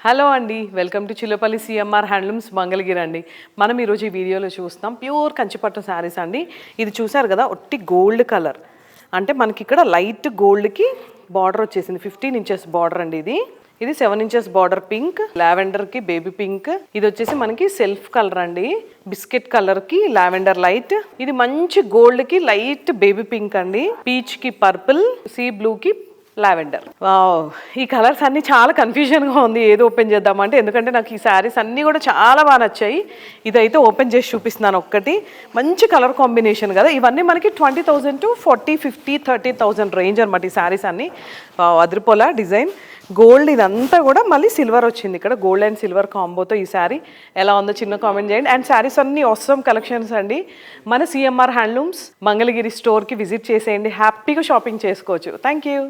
Hello అండి, welcome to Chillapalli CMR handlooms Mangalagiri అండి. మనం ఈరోజు ఈ వీడియోలో చూస్తాం ప్యూర్ కంచిపట్టు శారీస్ అండి. ఇది చూసారు కదా, ఒట్టి గోల్డ్ కలర్. అంటే మనకి ఇక్కడ లైట్ గోల్డ్కి బార్డర్ వచ్చేసింది. 15 ఇంచెస్ బార్డర్ అండి. ఇది 7 ఇంచెస్ బార్డర్ పింక్, లావెండర్కి బేబీ పింక్. ఇది వచ్చేసి మనకి సెల్ఫ్ కలర్ అండి, బిస్కెట్ కలర్కి లావెండర్ లైట్. ఇది మంచి గోల్డ్కి లైట్ బేబీ పింక్ అండి, పీచ్కి పర్పుల్, సీ బ్లూకి లావెండర్. వావ్, ఈ కలర్స్ అన్నీ చాలా కన్ఫ్యూజన్గా ఉంది ఏది ఓపెన్ చేద్దామంటే, ఎందుకంటే నాకు ఈ శారీస్ అన్నీ కూడా చాలా బాగా నచ్చాయి. ఇదైతే ఓపెన్ చేసి చూపిస్తున్నాను. ఒక్కటి మంచి కలర్ కాంబినేషన్ కదా. ఇవన్నీ మనకి 20,000 to 40, 50, 30,000 రేంజ్ అనమాట ఈ శారీస్ అన్నీ. అదిరిపోలా డిజైన్. గోల్డ్ ఇదంతా కూడా మళ్ళీ సిల్వర్ వచ్చింది. ఇక్కడ గోల్డ్ అండ్ సిల్వర్ కాంబోతో ఈ శారీ ఎలా ఉందో చిన్న కామెంట్ చేయండి. అండ్ శారీస్ అన్నీ అవసరం కలెక్షన్స్ అండి. మన సిఎంఆర్ హ్యాండ్లూమ్స్ మంగళగిరి స్టోర్కి విజిట్ చేసేయండి, హ్యాపీగా షాపింగ్ చేసుకోవచ్చు. Thank you.